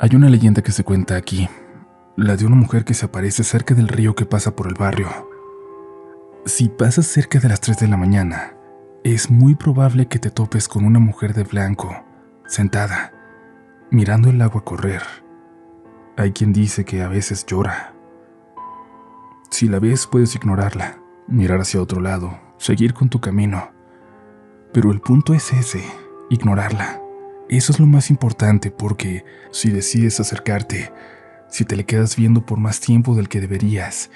Hay una leyenda que se cuenta aquí, la de una mujer que se aparece cerca del río que pasa por el barrio. Si pasas cerca de las 3 de la mañana, es muy probable que te topes con una mujer de blanco, sentada, mirando el agua correr. Hay quien dice que a veces llora. Si la ves, puedes ignorarla, mirar hacia otro lado, seguir con tu camino. Pero el punto es ese, ignorarla. Eso es lo más importante, porque si decides acercarte, si te le quedas viendo por más tiempo del que deberías,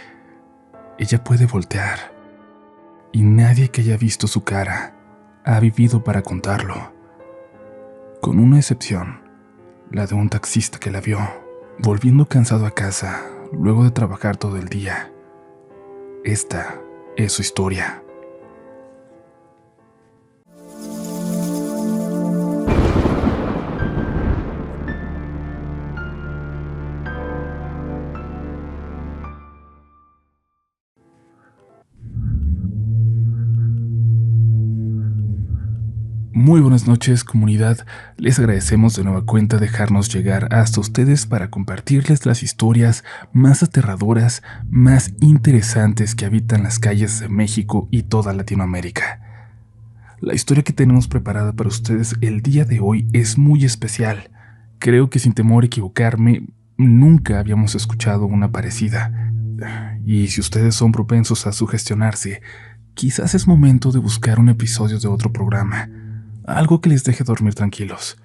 ella puede voltear. Y nadie que haya visto su cara ha vivido para contarlo. Con una excepción, la de un taxista que la vio, volviendo cansado a casa, luego de trabajar todo el día. Esta es su historia. Muy buenas noches, comunidad. Les agradecemos de nueva cuenta dejarnos llegar hasta ustedes para compartirles las historias más aterradoras, más interesantes que habitan las calles de México y toda Latinoamérica. La historia que tenemos preparada para ustedes el día de hoy es muy especial. Creo que sin temor a equivocarme, nunca habíamos escuchado una parecida. Y si ustedes son propensos a sugestionarse, quizás es momento de buscar un episodio de otro programa. Algo que les deje dormir tranquilos.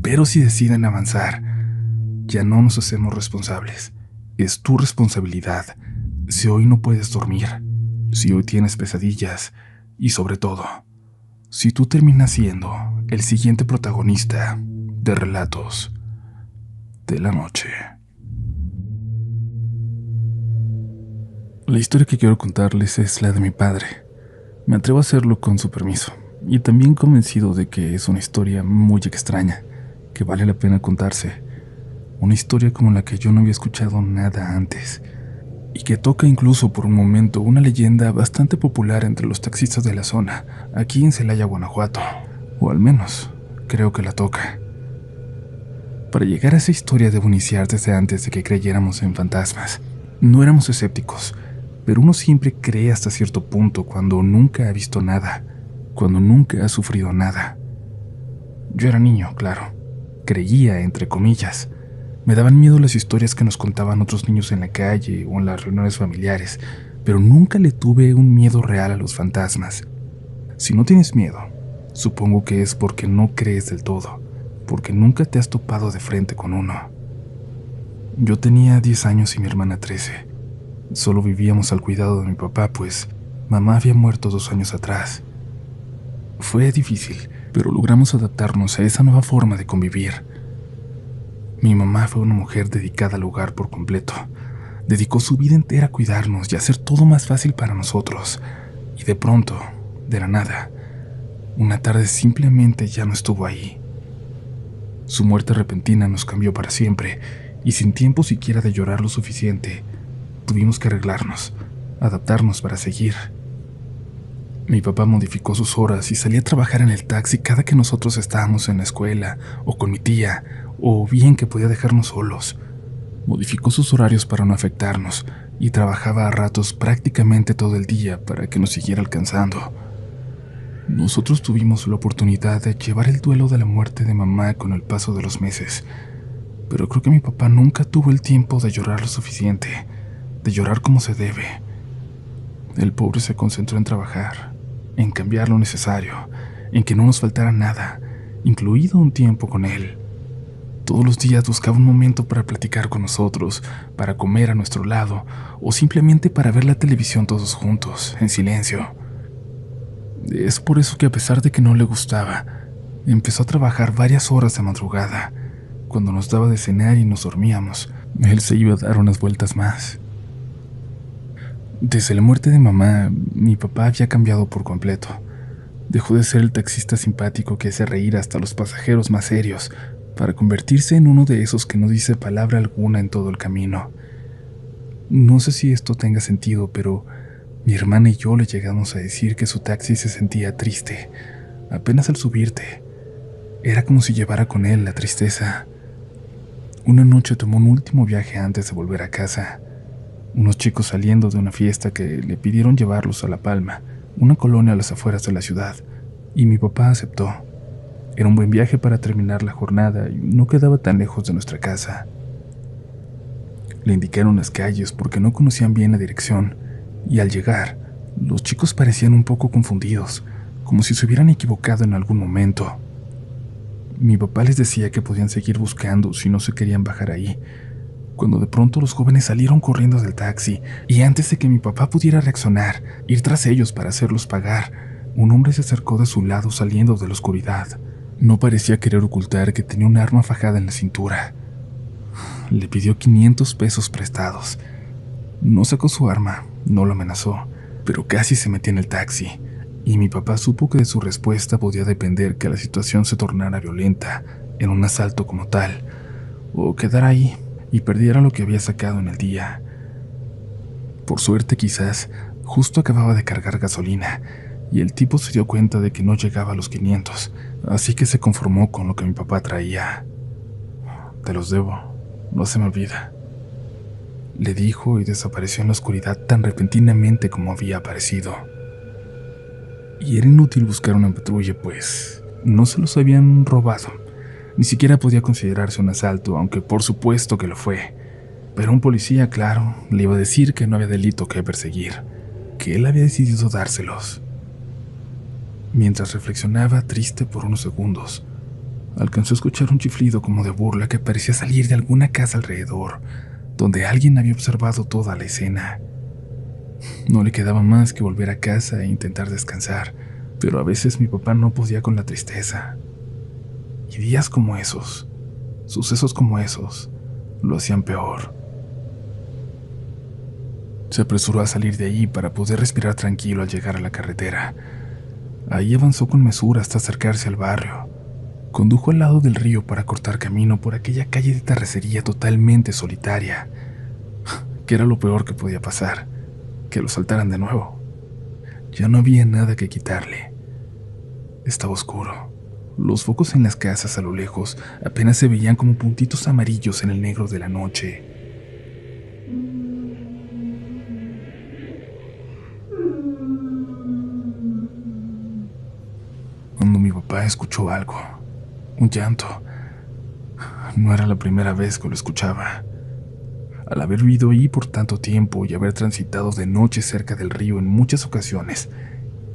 Pero si deciden avanzar, ya no nos hacemos responsables. Es tu responsabilidad. Si hoy no puedes dormir, si hoy tienes pesadillas y sobre todo, si tú terminas siendo el siguiente protagonista de Relatos de la Noche. La historia que quiero contarles es la de mi padre. Me atrevo a hacerlo con su permiso. Y también convencido de que es una historia muy extraña, que vale la pena contarse. Una historia como la que yo no había escuchado nada antes, y que toca incluso por un momento una leyenda bastante popular entre los taxistas de la zona, aquí en Celaya, Guanajuato, o al menos creo que la toca. Para llegar a esa historia debo iniciar desde antes de que creyéramos en fantasmas. No éramos escépticos, pero uno siempre cree hasta cierto punto cuando nunca ha visto nada, cuando nunca ha sufrido nada. Yo era niño, claro. Creía, entre comillas. Me daban miedo las historias que nos contaban otros niños en la calle o en las reuniones familiares, pero nunca le tuve un miedo real a los fantasmas. Si no tienes miedo, supongo que es porque no crees del todo, porque nunca te has topado de frente con uno. Yo tenía 10 años y mi hermana 13. Solo vivíamos al cuidado de mi papá, pues mamá había muerto 2 años atrás. Fue difícil, pero logramos adaptarnos a esa nueva forma de convivir. Mi mamá fue una mujer dedicada al hogar por completo. Dedicó su vida entera a cuidarnos y a hacer todo más fácil para nosotros. Y de pronto, de la nada, una tarde simplemente ya no estuvo ahí. Su muerte repentina nos cambió para siempre, y sin tiempo siquiera de llorar lo suficiente, tuvimos que arreglarnos, adaptarnos para seguir. Mi papá modificó sus horas y salía a trabajar en el taxi cada que nosotros estábamos en la escuela, o con mi tía, o bien que podía dejarnos solos. Modificó sus horarios para no afectarnos, y trabajaba a ratos prácticamente todo el día para que nos siguiera alcanzando. Nosotros tuvimos la oportunidad de llevar el duelo de la muerte de mamá con el paso de los meses, pero creo que mi papá nunca tuvo el tiempo de llorar lo suficiente, de llorar como se debe. El pobre se concentró en trabajar, en cambiar lo necesario, en que no nos faltara nada, incluido un tiempo con él. Todos los días buscaba un momento para platicar con nosotros, para comer a nuestro lado, o simplemente para ver la televisión todos juntos, en silencio. Es por eso que, a pesar de que no le gustaba, empezó a trabajar varias horas de madrugada. Cuando nos daba de cenar y nos dormíamos, él se iba a dar unas vueltas más. Desde la muerte de mamá, mi papá había cambiado por completo. Dejó de ser el taxista simpático que hace reír hasta los pasajeros más serios, para convertirse en uno de esos que no dice palabra alguna en todo el camino. No sé si esto tenga sentido, pero mi hermana y yo le llegamos a decir que su taxi se sentía triste, apenas al subirte. Era como si llevara con él la tristeza. Una noche tomó un último viaje antes de volver a casa. Unos chicos saliendo de una fiesta que le pidieron llevarlos a La Palma, una colonia a las afueras de la ciudad, y mi papá aceptó. Era un buen viaje para terminar la jornada y no quedaba tan lejos de nuestra casa. Le indicaron las calles porque no conocían bien la dirección, y al llegar, los chicos parecían un poco confundidos, como si se hubieran equivocado en algún momento. Mi papá les decía que podían seguir buscando si no se querían bajar ahí, cuando de pronto los jóvenes salieron corriendo del taxi, y antes de que mi papá pudiera reaccionar, ir tras ellos para hacerlos pagar, un hombre se acercó de su lado saliendo de la oscuridad. No parecía querer ocultar que tenía un arma fajada en la cintura. Le pidió 500 pesos prestados. No sacó su arma, no lo amenazó, pero casi se metió en el taxi, y mi papá supo que de su respuesta podía depender que la situación se tornara violenta, en un asalto como tal, o quedara ahí y perdiera lo que había sacado en el día. Por suerte, quizás, justo acababa de cargar gasolina, y el tipo se dio cuenta de que no llegaba a los 500, así que se conformó con lo que mi papá traía. «Te los debo, no se me olvida», le dijo, y desapareció en la oscuridad tan repentinamente como había aparecido. Y era inútil buscar una patrulla, pues no se los habían robado. Ni siquiera podía considerarse un asalto, aunque por supuesto que lo fue. Pero un policía, claro, le iba a decir que no había delito que perseguir, que él había decidido dárselos. Mientras reflexionaba, triste por unos segundos, alcanzó a escuchar un chiflido como de burla que parecía salir de alguna casa alrededor, donde alguien había observado toda la escena. No le quedaba más que volver a casa e intentar descansar, pero a veces mi papá no podía con la tristeza. Y días como esos, sucesos como esos, lo hacían peor. Se apresuró a salir de ahí para poder respirar tranquilo al llegar a la carretera. Ahí avanzó con mesura hasta acercarse al barrio. Condujo al lado del río para cortar camino por aquella calle de terracería totalmente solitaria. ¿Qué era lo peor que podía pasar? Que lo saltaran de nuevo. Ya no había nada que quitarle. Estaba oscuro. Los focos en las casas a lo lejos apenas se veían como puntitos amarillos en el negro de la noche. Cuando mi papá escuchó algo, un llanto, no era la primera vez que lo escuchaba. Al haber vivido ahí por tanto tiempo y haber transitado de noche cerca del río en muchas ocasiones,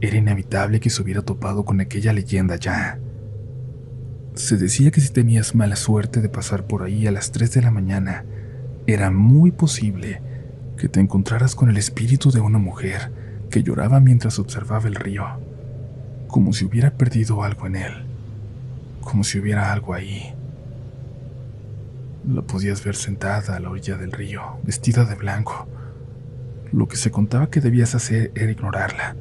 era inevitable que se hubiera topado con aquella leyenda ya. Se decía que si tenías mala suerte de pasar por ahí a las 3 de la mañana, era muy posible que te encontraras con el espíritu de una mujer que lloraba mientras observaba el río, como si hubiera perdido algo en él, como si hubiera algo ahí. La podías ver sentada a la orilla del río, vestida de blanco. Lo que se contaba que debías hacer era ignorarla,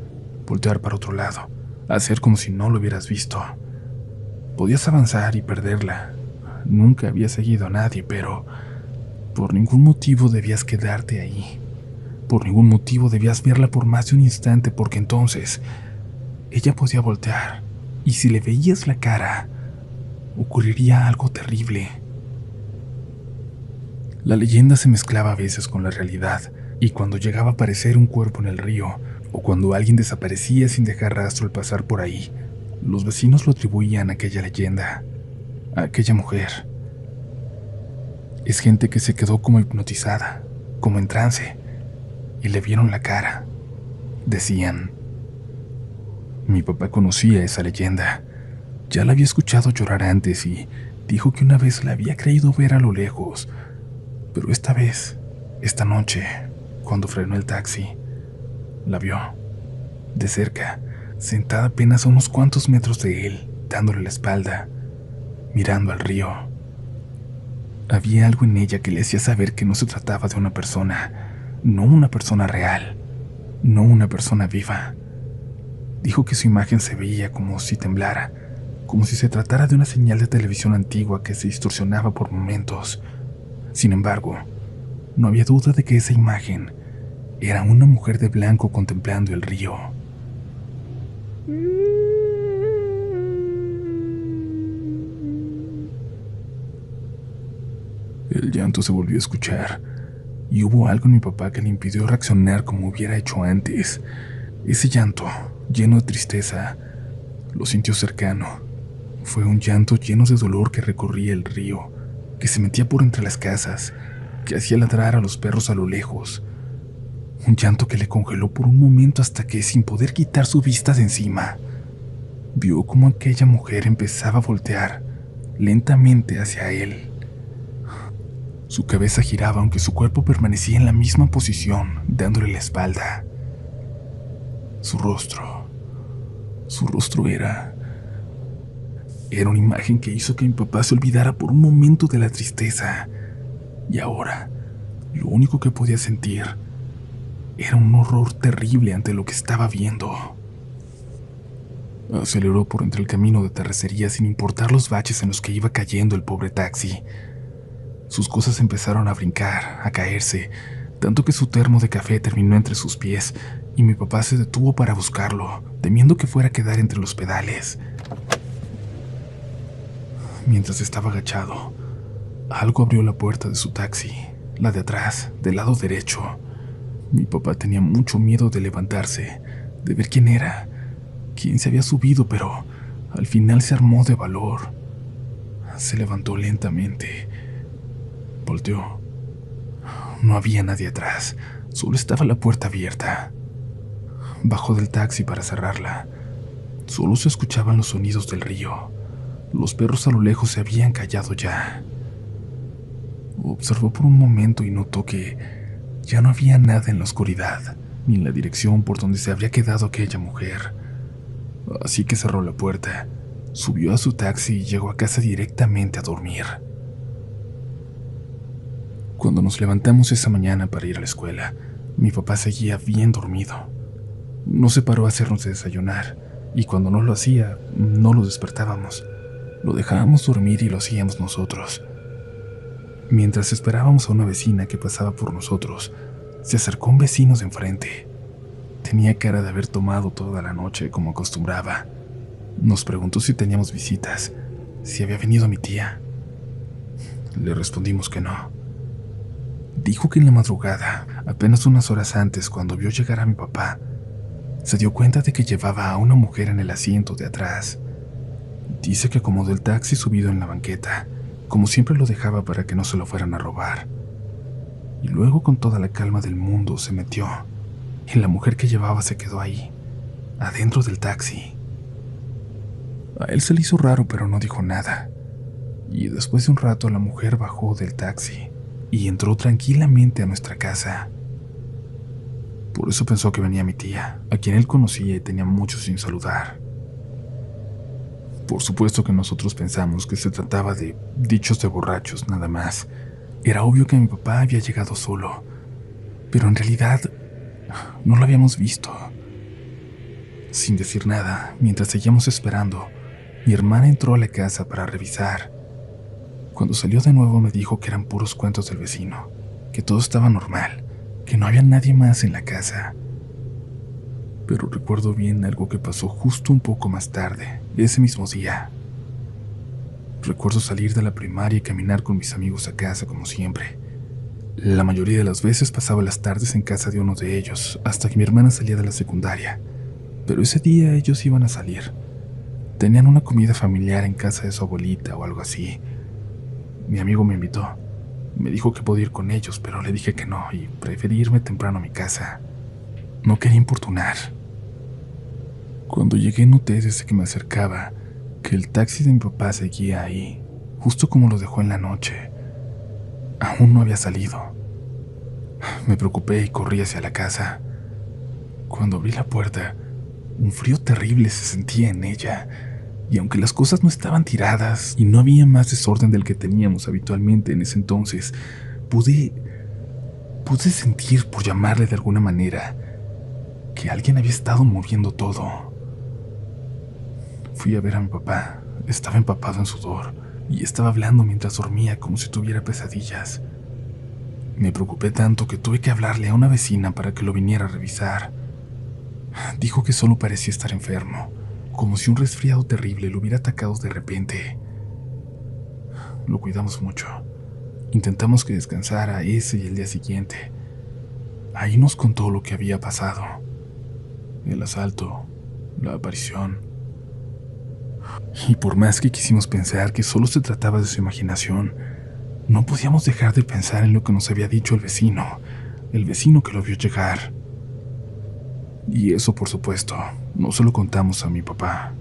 voltear para otro lado, hacer como si no lo hubieras visto. Podías avanzar y perderla. Nunca había seguido a nadie, pero por ningún motivo debías quedarte ahí. Por ningún motivo debías verla por más de un instante, porque entonces ella podía voltear, y si le veías la cara, ocurriría algo terrible. La leyenda se mezclaba a veces con la realidad, y cuando llegaba a aparecer un cuerpo en el río, o cuando alguien desaparecía sin dejar rastro al pasar por ahí, los vecinos lo atribuían a aquella leyenda, a aquella mujer. Es gente que se quedó como hipnotizada, como en trance, y le vieron la cara, decían. Mi papá conocía esa leyenda, ya la había escuchado llorar antes y dijo que una vez la había creído ver a lo lejos, pero esta vez, esta noche, cuando frenó el taxi, la vio, de cerca, sentada apenas a unos cuantos metros de él, dándole la espalda, mirando al río. Había algo en ella que le hacía saber que no se trataba de una persona, no una persona real, no una persona viva. Dijo que su imagen se veía como si temblara, como si se tratara de una señal de televisión antigua que se distorsionaba por momentos. Sin embargo, no había duda de que esa imagen era una mujer de blanco contemplando el río. El llanto se volvió a escuchar, y hubo algo en mi papá que le impidió reaccionar como hubiera hecho antes. Ese llanto, lleno de tristeza, lo sintió cercano. Fue un llanto lleno de dolor que recorría el río, que se metía por entre las casas, que hacía ladrar a los perros a lo lejos. Un llanto que le congeló por un momento hasta que, sin poder quitar su vista de encima, vio cómo aquella mujer empezaba a voltear lentamente hacia él. Su cabeza giraba aunque su cuerpo permanecía en la misma posición, dándole la espalda. Su rostro era una imagen que hizo que mi papá se olvidara por un momento de la tristeza. Y ahora, lo único que podía sentir era un horror terrible ante lo que estaba viendo. Aceleró por entre el camino de terracería sin importar los baches en los que iba cayendo el pobre taxi. Sus cosas empezaron a brincar, a caerse, tanto que su termo de café terminó entre sus pies y mi papá se detuvo para buscarlo, temiendo que fuera a quedar entre los pedales. Mientras estaba agachado, algo abrió la puerta de su taxi, la de atrás, del lado derecho. Mi papá tenía mucho miedo de levantarse, de ver quién era, quién se había subido, pero al final se armó de valor. Se levantó lentamente. Volteó. No había nadie atrás, solo estaba la puerta abierta. Bajó del taxi para cerrarla. Solo se escuchaban los sonidos del río. Los perros a lo lejos se habían callado ya. Observó por un momento y notó que ya no había nada en la oscuridad, ni en la dirección por donde se habría quedado aquella mujer. Así que cerró la puerta, subió a su taxi y llegó a casa directamente a dormir. Cuando nos levantamos esa mañana para ir a la escuela, mi papá seguía bien dormido. No se paró a hacernos desayunar, y cuando no lo hacía, no lo despertábamos. Lo dejábamos dormir y lo hacíamos nosotros. Mientras esperábamos a una vecina que pasaba por nosotros, se acercó un vecino de enfrente. Tenía cara de haber tomado toda la noche como acostumbraba. Nos preguntó si teníamos visitas, si había venido mi tía. Le respondimos que no. Dijo que en la madrugada, apenas unas horas antes, cuando vio llegar a mi papá, se dio cuenta de que llevaba a una mujer en el asiento de atrás. Dice que acomodó el taxi subido en la banqueta, como siempre lo dejaba para que no se lo fueran a robar. Y luego, con toda la calma del mundo, se metió, y la mujer que llevaba se quedó ahí, adentro del taxi. A él se le hizo raro, pero no dijo nada. Y después de un rato, la mujer bajó del taxi y entró tranquilamente a nuestra casa. Por eso pensó que venía mi tía, a quien él conocía y tenía mucho sin saludar. Por supuesto que nosotros pensamos que se trataba de dichos de borrachos nada más. Era obvio que mi papá había llegado solo, pero en realidad no lo habíamos visto. Sin decir nada, mientras seguíamos esperando, mi hermana entró a la casa para revisar. Cuando salió de nuevo me dijo que eran puros cuentos del vecino, que todo estaba normal, que no había nadie más en la casa. Pero recuerdo bien algo que pasó justo un poco más tarde, ese mismo día. Recuerdo salir de la primaria y caminar con mis amigos a casa como siempre. La mayoría de las veces pasaba las tardes en casa de uno de ellos, hasta que mi hermana salía de la secundaria. Pero ese día ellos iban a salir. Tenían una comida familiar en casa de su abuelita o algo así. Mi amigo me invitó. Me dijo que podía ir con ellos, pero le dije que no y preferí irme temprano a mi casa. No quería importunar. Cuando llegué noté desde que me acercaba que el taxi de mi papá seguía ahí, justo como lo dejó en la noche. Aún no había salido. Me preocupé y corrí hacia la casa. Cuando abrí la puerta, un frío terrible se sentía en ella, y aunque las cosas no estaban tiradas y no había más desorden del que teníamos habitualmente en ese entonces, pude sentir, por llamarle de alguna manera, que alguien había estado moviendo todo. Fui a ver a mi papá. Estaba empapado en sudor y estaba hablando mientras dormía como si tuviera pesadillas. Me preocupé tanto que tuve que hablarle a una vecina para que lo viniera a revisar. Dijo que solo parecía estar enfermo, como si un resfriado terrible lo hubiera atacado de repente. Lo cuidamos mucho Intentamos que descansara ese y el día siguiente. Ahí nos contó lo que había pasado. El asalto, la aparición. Y por más que quisimos pensar que solo se trataba de su imaginación, no podíamos dejar de pensar en lo que nos había dicho el vecino que lo vio llegar. Y eso, por supuesto, no se lo contamos a mi papá.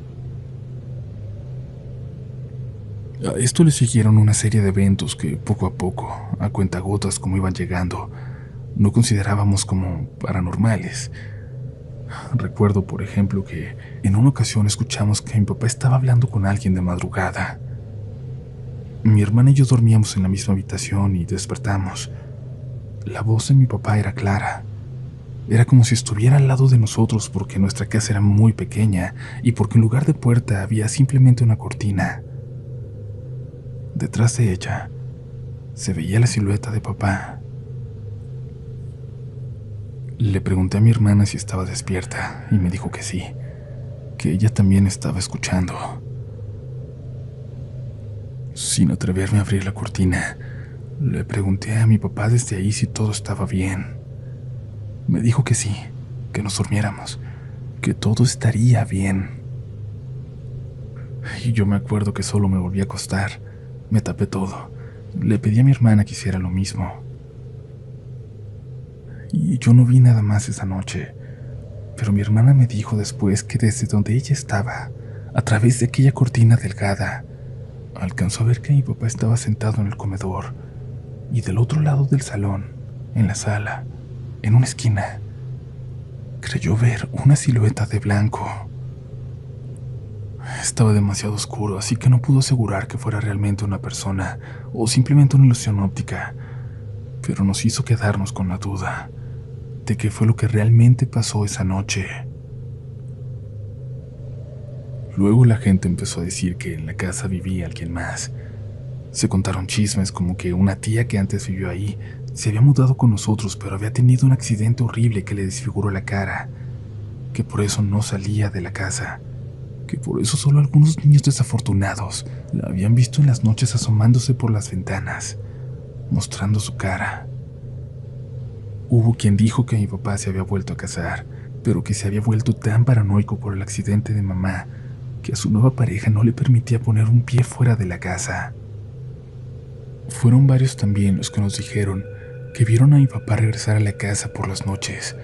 A esto le siguieron una serie de eventos que poco a poco, a cuentagotas como iban llegando, no considerábamos como paranormales. Recuerdo, por ejemplo, que en una ocasión escuchamos que mi papá estaba hablando con alguien de madrugada. Mi hermana y yo dormíamos en la misma habitación y despertamos. La voz de mi papá era clara. Era como si estuviera al lado de nosotros porque nuestra casa era muy pequeña y porque en lugar de puerta había simplemente una cortina. Detrás de ella se veía la silueta de papá. Le pregunté a mi hermana si estaba despierta y me dijo que sí, que ella también estaba escuchando. Sin atreverme a abrir la cortina, le pregunté a mi papá desde ahí si todo estaba bien. Me dijo que sí, que nos durmiéramos, que todo estaría bien. Y yo me acuerdo que solo me volví a acostar, me tapé todo, le pedí a mi hermana que hiciera lo mismo. Y yo no vi nada más esa noche, pero mi hermana me dijo después que desde donde ella estaba, a través de aquella cortina delgada, alcanzó a ver que mi papá estaba sentado en el comedor y del otro lado del salón, en la sala, en una esquina, creyó ver una silueta de blanco. Estaba demasiado oscuro, así que no pudo asegurar que fuera realmente una persona o simplemente una ilusión óptica, pero nos hizo quedarnos con la duda de qué fue lo que realmente pasó esa noche. Luego la gente empezó a decir que en la casa vivía alguien más. Se contaron chismes como que una tía que antes vivió ahí se había mudado con nosotros, pero había tenido un accidente horrible que le desfiguró la cara, que por eso no salía de la casa, que por eso solo algunos niños desafortunados la habían visto en las noches asomándose por las ventanas, mostrando su cara. Hubo quien dijo que mi papá se había vuelto a casar, pero que se había vuelto tan paranoico por el accidente de mamá que a su nueva pareja no le permitía poner un pie fuera de la casa. Fueron varios también los que nos dijeron que vieron a mi papá regresar a la casa por las noches,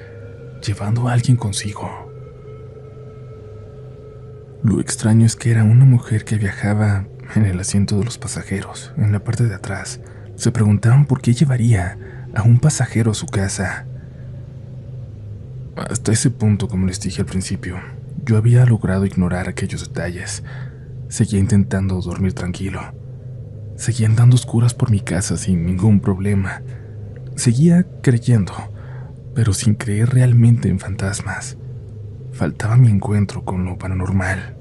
llevando a alguien consigo. Lo extraño es que era una mujer que viajaba en el asiento de los pasajeros, en la parte de atrás. Se preguntaban por qué llevaría a un pasajero a su casa. Hasta ese punto, como les dije al principio, yo había logrado ignorar aquellos detalles. Seguía intentando dormir tranquilo. Seguía andando a oscuras por mi casa sin ningún problema. Seguía creyendo, pero sin creer realmente en fantasmas. Faltaba mi encuentro con lo paranormal.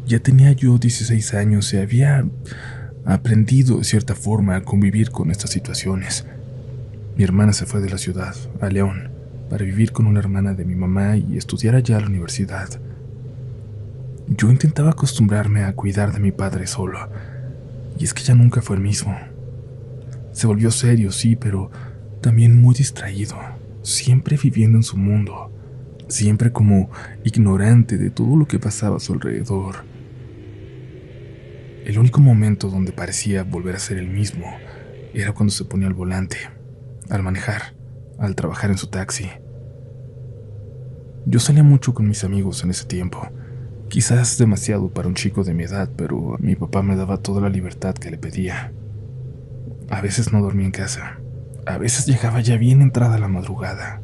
Ya tenía yo 16 años y había aprendido de cierta forma a convivir con estas situaciones. Mi hermana se fue de la ciudad, a León, para vivir con una hermana de mi mamá y estudiar allá a la universidad. Yo intentaba acostumbrarme a cuidar de mi padre solo, y es que ya nunca fue el mismo. Se volvió serio, sí, pero también muy distraído, siempre viviendo en su mundo, siempre como ignorante de todo lo que pasaba a su alrededor. El único momento donde parecía volver a ser el mismo era cuando se ponía al volante, al manejar, al trabajar en su taxi. Yo salía mucho con mis amigos en ese tiempo, quizás demasiado para un chico de mi edad, pero mi papá me daba toda la libertad que le pedía. A veces no dormía en casa, a veces llegaba ya bien entrada la madrugada.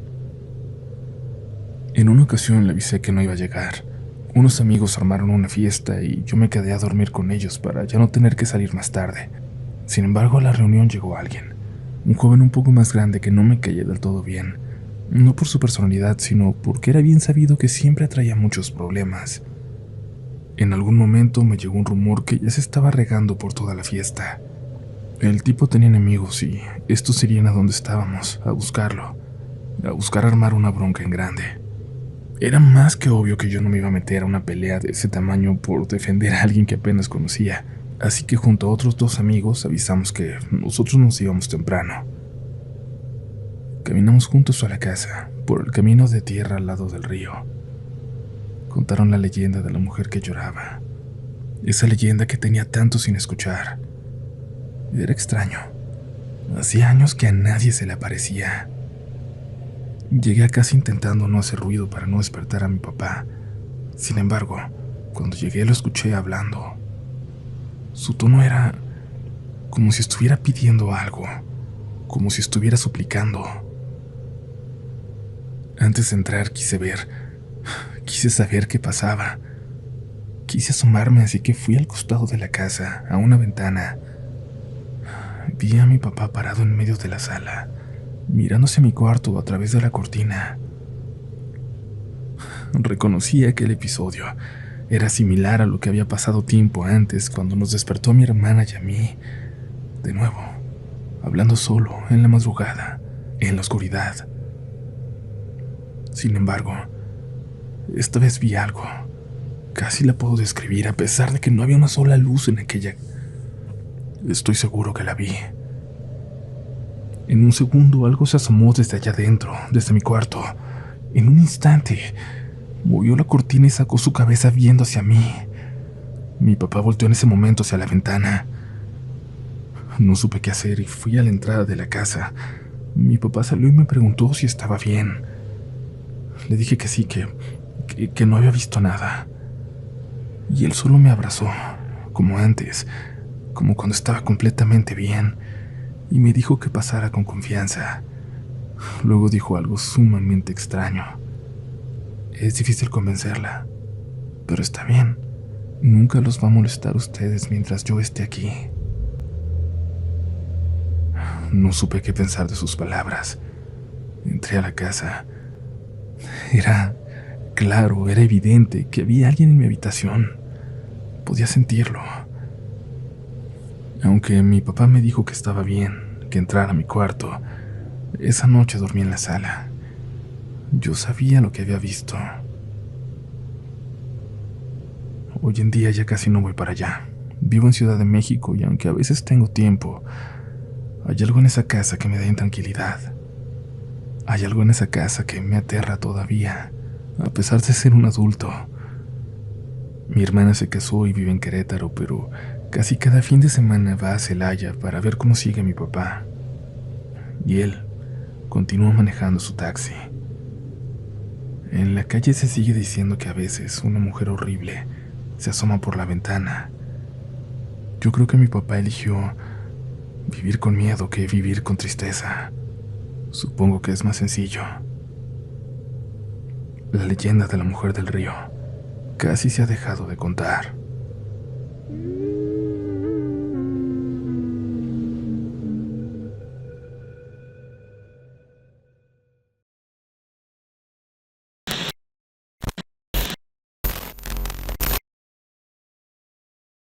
En una ocasión le avisé que no iba a llegar. Unos amigos armaron una fiesta y yo me quedé a dormir con ellos para ya no tener que salir más tarde. Sin embargo, a la reunión llegó alguien, un joven un poco más grande que no me caía del todo bien, no por su personalidad, sino porque era bien sabido que siempre traía muchos problemas. En algún momento me llegó un rumor que ya se estaba regando por toda la fiesta. El tipo tenía enemigos y estos irían a donde estábamos, a buscarlo, a buscar armar una bronca en grande. Era más que obvio que yo no me iba a meter a una pelea de ese tamaño por defender a alguien que apenas conocía, Así que junto a otros 2 amigos avisamos que nosotros nos íbamos temprano. Caminamos juntos a la casa, por el camino de tierra al lado del río. Contaron la leyenda de la mujer que lloraba. Esa leyenda que tenía tanto sin escuchar. Era extraño. Hacía años que a nadie se le aparecía. Llegué a casa intentando no hacer ruido para no despertar a mi papá. Sin embargo, cuando llegué lo escuché hablando. Su tono era como si estuviera pidiendo algo, como si estuviera suplicando. Antes de entrar quise saber qué pasaba. Quise asomarme, así que fui al costado de la casa, a una ventana. Vi a mi papá parado en medio de la sala, mirándose mi cuarto a través de la cortina. Reconocí aquel episodio. Era similar a lo que había pasado tiempo antes, cuando nos despertó a mi hermana y a mí. De nuevo, hablando solo, en la madrugada, en la oscuridad. Sin embargo, esta vez vi algo. Casi la puedo describir a pesar de que no había una sola luz en aquella. Estoy seguro que la vi. En un segundo algo se asomó desde allá adentro, desde mi cuarto. En un instante, movió la cortina y sacó su cabeza viendo hacia mí. Mi papá volteó en ese momento hacia la ventana. No supe qué hacer y fui a la entrada de la casa. Mi papá salió y me preguntó si estaba bien. Le dije que sí, que no había visto nada. Y él solo me abrazó, como antes, como cuando estaba completamente bien, y me dijo que pasara con confianza. Luego dijo algo sumamente extraño. Es difícil convencerla, pero está bien. Nunca los va a molestar a ustedes mientras yo esté aquí. No supe qué pensar de sus palabras. Entré a la casa. Era claro, era evidente que había alguien en mi habitación. Podía sentirlo. Aunque mi papá me dijo que estaba bien, que entrara a mi cuarto, esa noche dormí en la sala. Yo sabía lo que había visto. Hoy en día ya casi no voy para allá. Vivo en Ciudad de México y aunque a veces tengo tiempo, hay algo en esa casa que me da intranquilidad. Hay algo en esa casa que me aterra todavía, a pesar de ser un adulto. Mi hermana se casó y vive en Querétaro, pero casi cada fin de semana va a Celaya para ver cómo sigue mi papá. Y él continúa manejando su taxi. En la calle se sigue diciendo que a veces una mujer horrible se asoma por la ventana. Yo creo que mi papá eligió vivir con miedo que vivir con tristeza. Supongo que es más sencillo. La leyenda de la mujer del río casi se ha dejado de contar.